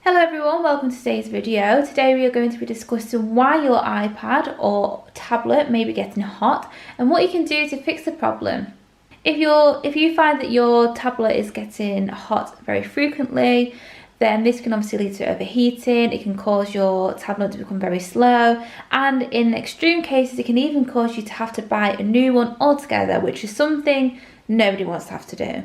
Hello everyone, welcome to today's video. Today we are going to be discussing why your iPad or tablet may be getting hot and what you can do to fix the problem. If you find that your tablet is getting hot very frequently, then this can obviously lead to overheating. It can cause your tablet to become very slow, and in extreme cases it can even cause you to have to buy a new one altogether, which is something nobody wants to have to do.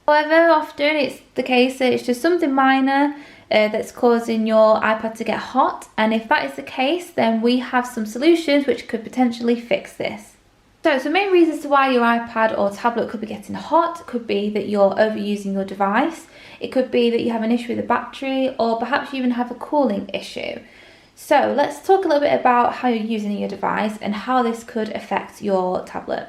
However, often it's the case that it's just something minor that's causing your iPad to get hot, and if that is the case, then we have some solutions which could potentially fix this. So some main reasons to why your iPad or tablet could be getting hot could be that you're overusing your device. It could be that you have an issue with the battery, or perhaps you even have a cooling issue. So let's talk a little bit about how you're using your device and how this could affect your tablet.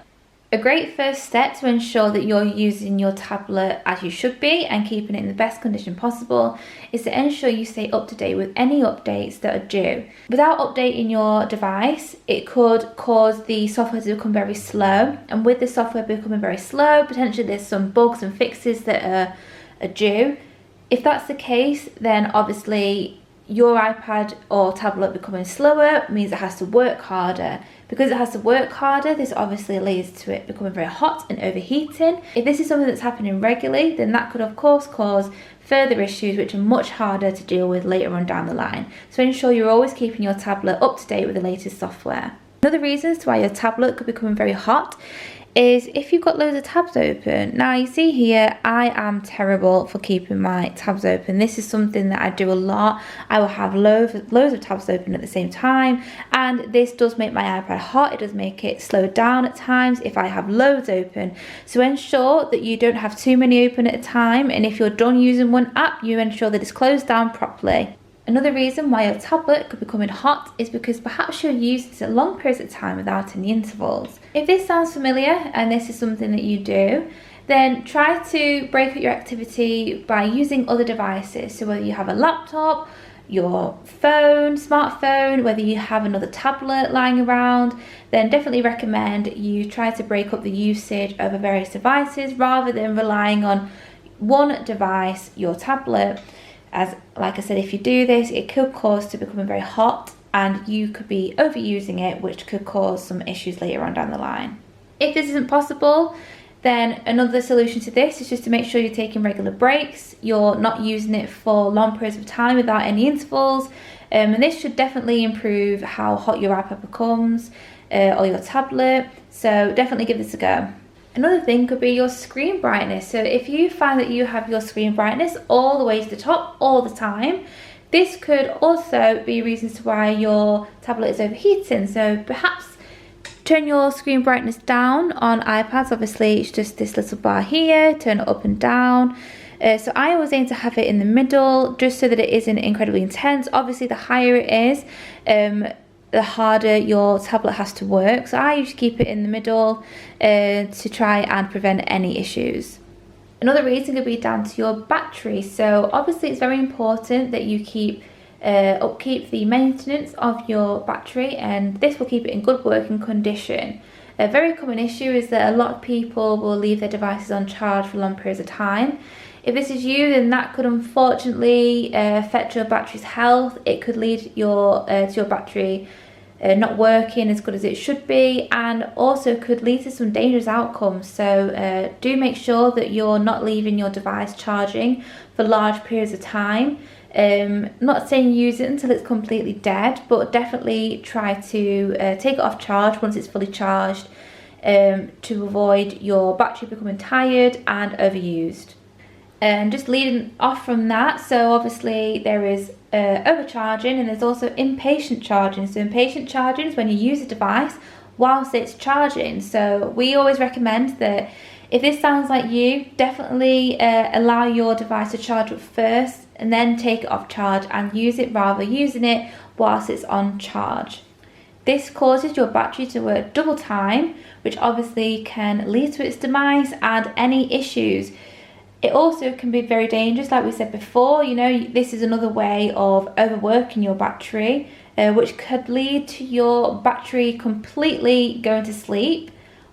A great first step to ensure that you're using your tablet as you should be and keeping it in the best condition possible is to ensure you stay up to date with any updates that are due. Without updating your device, it could cause the software to become very slow, and with the software becoming very slow, potentially there's some bugs and fixes that are due. If that's the case, then obviously your iPad or tablet becoming slower means it has to work harder. Because it has to work harder, this obviously leads to it becoming very hot and overheating. If this is something that's happening regularly, then that could of course cause further issues which are much harder to deal with later on down the line. So ensure you're always keeping your tablet up to date with the latest software. Another reason why your tablet could become very hot is if you've got loads of tabs open. Now you see here, I am terrible for keeping my tabs open. This is something that I do a lot. I will have loads of tabs open at the same time, and this does make my iPad hot. It does make it slow down at times if I have loads open. So ensure that you don't have too many open at a time, and if you're done using one app, you ensure that it's closed down properly. Another reason why your tablet could be becoming hot is because perhaps you're using it at long periods of time without any intervals. If this sounds familiar and this is something that you do, then try to break up your activity by using other devices. So whether you have a laptop, your phone, smartphone, whether you have another tablet lying around, then definitely recommend you try to break up the usage of various devices rather than relying on one device, your tablet. As like I said, if you do this, it could cause to becoming very hot and you could be overusing it, which could cause some issues later on down the line. If this isn't possible, then another solution to this is just to make sure you're taking regular breaks. You're not using it for long periods of time without any intervals, and this should definitely improve how hot your iPad becomes or your tablet. So definitely give this a go. Another thing could be your screen brightness. So if you find that you have your screen brightness all the way to the top all the time, this could also be reasons to why your tablet is overheating. So perhaps turn your screen brightness down on iPads. Obviously it's just this little bar here, turn it up and down. So I always aim to have it in the middle just so that it isn't incredibly intense. Obviously the higher it is, the harder your tablet has to work. So I usually keep it in the middle to try and prevent any issues. Another reason could be down to your battery. So obviously it's very important that you upkeep the maintenance of your battery, and this will keep it in good working condition. A very common issue is that a lot of people will leave their devices on charge for long periods of time. If this is you, then that could unfortunately affect your battery's health. It could lead to your battery not working as good as it should be, and also could lead to some dangerous outcomes. So do make sure that you're not leaving your device charging for large periods of time. Not saying use it until it's completely dead, but definitely try to take it off charge once it's fully charged to avoid your battery becoming tired and overused. And just leading off from that, so obviously there is overcharging and there's also impatient charging. So impatient charging is when you use a device whilst it's charging. So we always recommend that if this sounds like you, definitely allow your device to charge up first and then take it off charge and use it rather than using it whilst it's on charge. This causes your battery to work double time, which obviously can lead to its demise and any issues. It also can be very dangerous, like we said before. You know, this is another way of overworking your battery, which could lead to your battery completely going to sleep,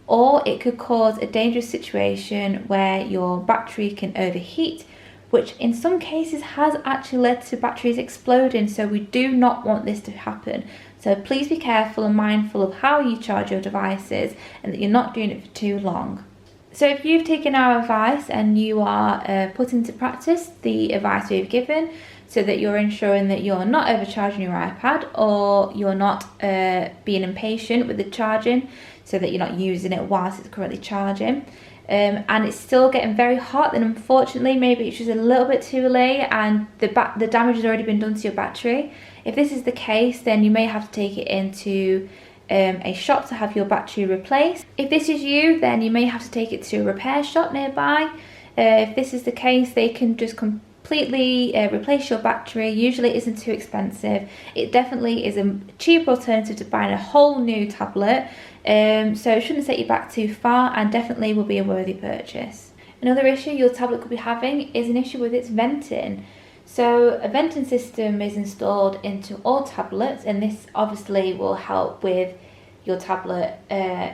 or it could cause a dangerous situation where your battery can overheat, which in some cases has actually led to batteries exploding. So we do not want this to happen. So please be careful and mindful of how you charge your devices, and that you're not doing it for too long. So if you've taken our advice and you are putting into practice the advice we've given, so that you're ensuring that you're not overcharging your iPad, or you're not being impatient with the charging, so that you're not using it whilst it's currently charging, and it's still getting very hot, then unfortunately maybe it's just a little bit too late and the damage has already been done to your battery. If this is the case, then you may have to take it into a shop to have your battery replaced. If this is you, then you may have to take it to a repair shop nearby. If this is the case, they can just completely replace your battery. Usually it isn't too expensive. It definitely is a cheaper alternative to buying a whole new tablet, so it shouldn't set you back too far, and definitely will be a worthy purchase. Another issue your tablet could be having is an issue with its venting. So a venting system is installed into all tablets, and this obviously will help with your tablet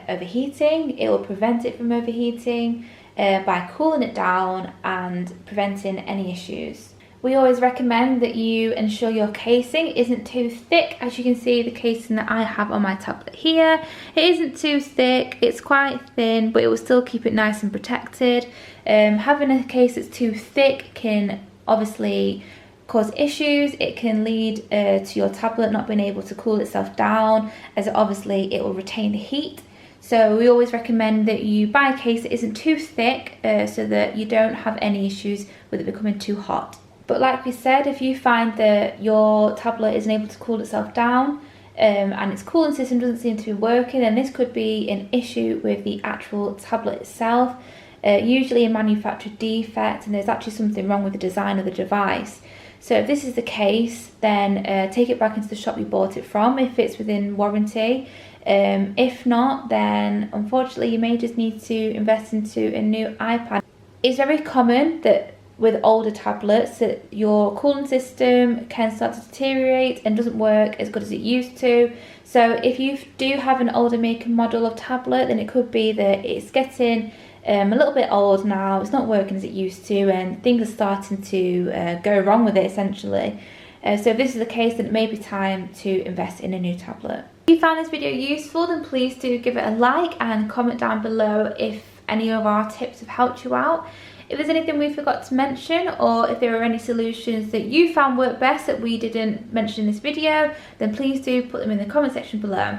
overheating. It will prevent it from overheating by cooling it down and preventing any issues. We always recommend that you ensure your casing isn't too thick. As you can see, the casing that I have on my tablet here, it isn't too thick, it's quite thin, but it will still keep it nice and protected. Having a case that's too thick can obviously cause issues. It can lead to your tablet not being able to cool itself down, as obviously it will retain the heat. So we always recommend that you buy a case that isn't too thick, so that you don't have any issues with it becoming too hot. But like we said, if you find that your tablet isn't able to cool itself down, and its cooling system doesn't seem to be working, then this could be an issue with the actual tablet itself. Usually a manufacturer defect, and there's actually something wrong with the design of the device. So if this is the case, then take it back into the shop you bought it from if it's within warranty. If not, then unfortunately you may just need to invest into a new iPad. It's very common that with older tablets that your cooling system can start to deteriorate and doesn't work as good as it used to. So if you do have an older make and model of tablet, then it could be that it's getting a little bit old now, it's not working as it used to, and things are starting to go wrong with it essentially. So if this is the case, then it may be time to invest in a new tablet. If you found this video useful, then please do give it a like and comment down below if any of our tips have helped you out. If there's anything we forgot to mention, or if there are any solutions that you found work best that we didn't mention in this video, then please do put them in the comment section below.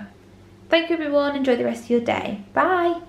Thank you everyone, enjoy the rest of your day. Bye!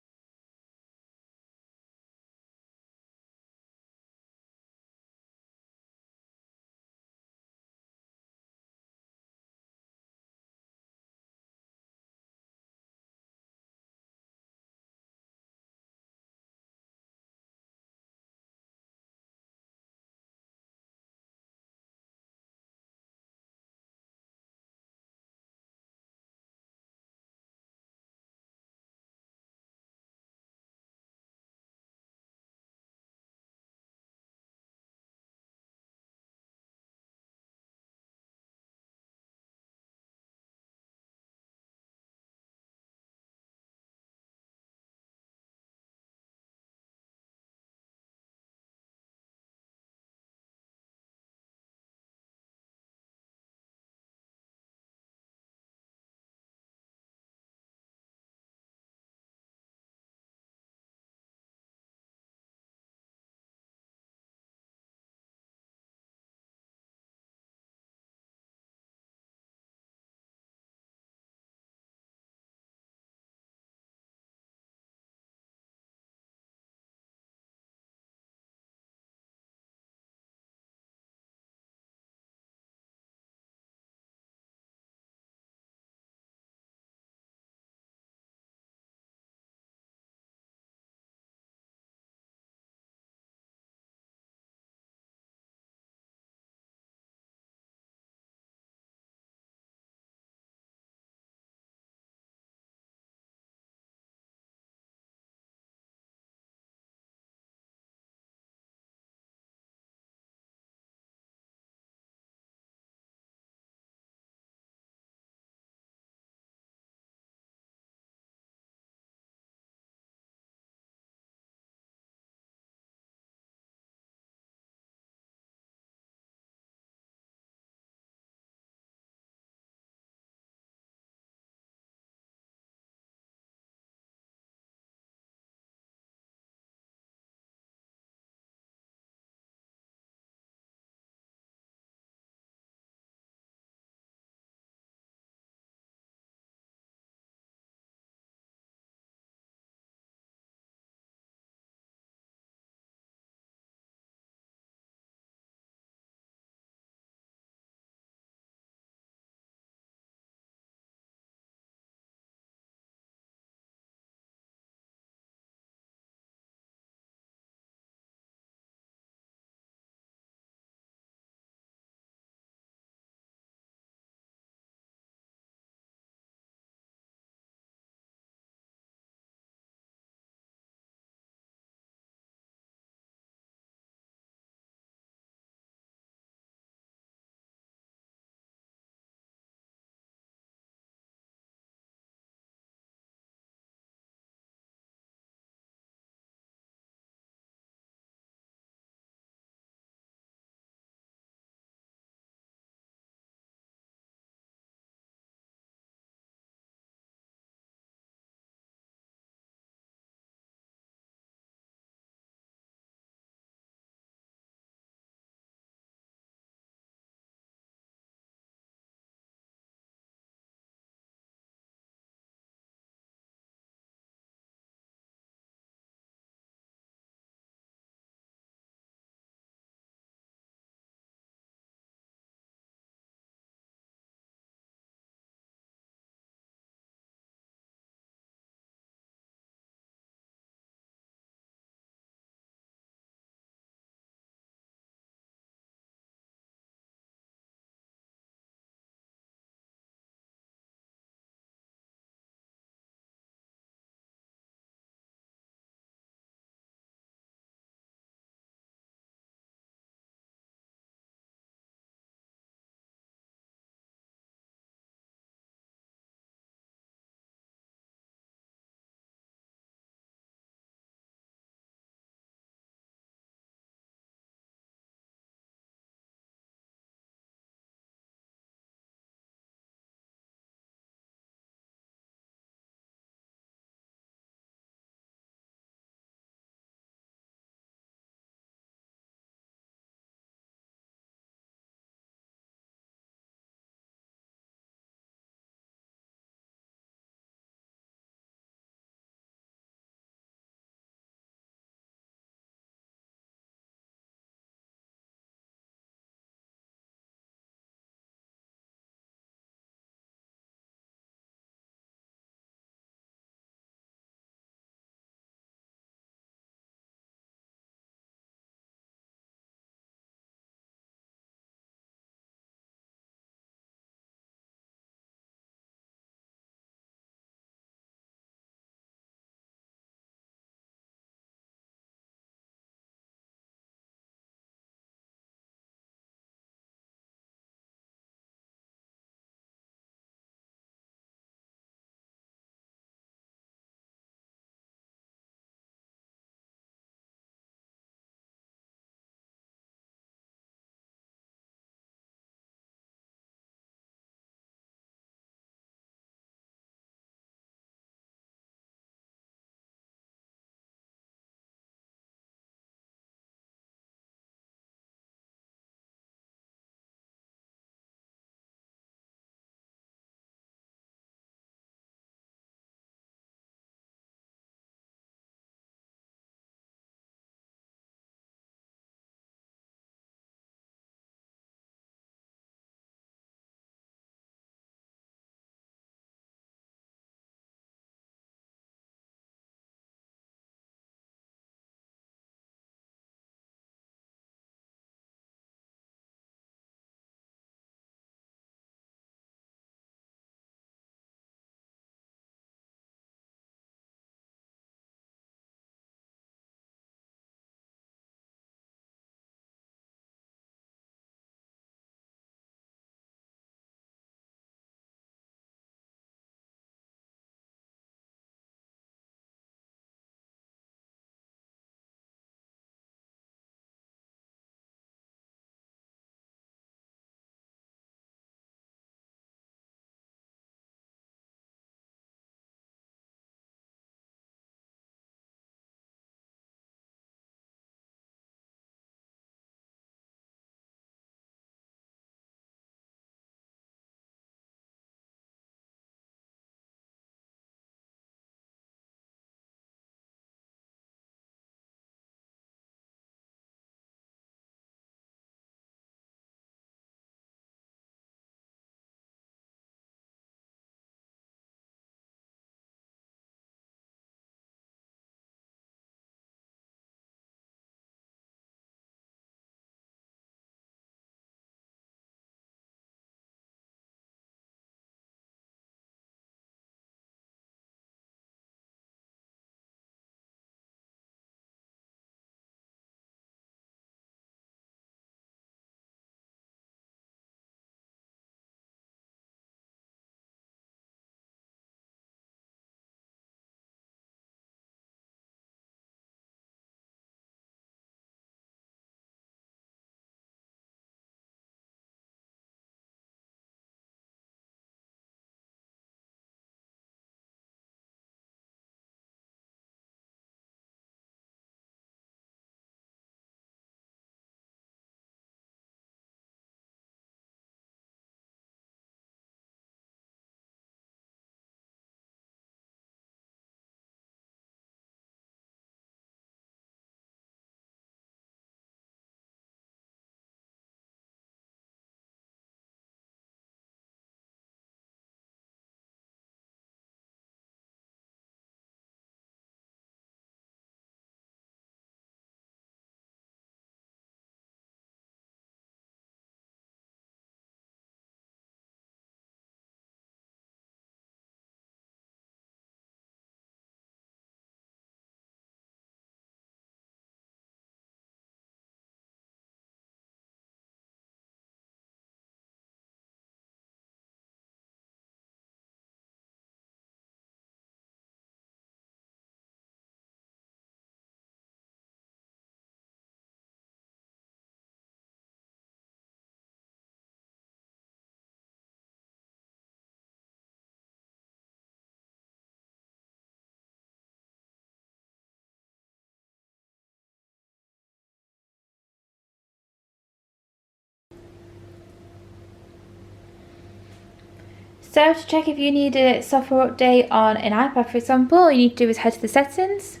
So to check if you need a software update on an iPad, for example, all you need to do is head to the settings.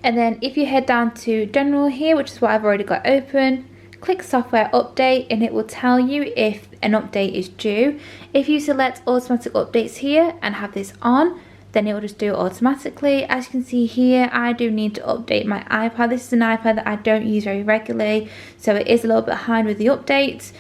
And then if you head down to general here, which is what I've already got open, click software update and it will tell you if an update is due. If you select automatic updates here and have this on, then it will just do it automatically. As you can see here, I do need to update my iPad. This is an iPad that I don't use very regularly, so it is a little bit behind with the updates.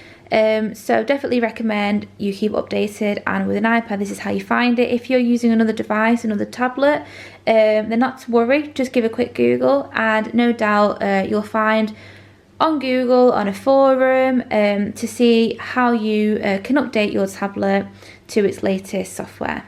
So definitely recommend you keep updated, and with an iPad this is how you find it. If you're using another device, another tablet, then not to worry, just give a quick Google and no doubt you'll find on Google, on a forum, to see how you can update your tablet to its latest software.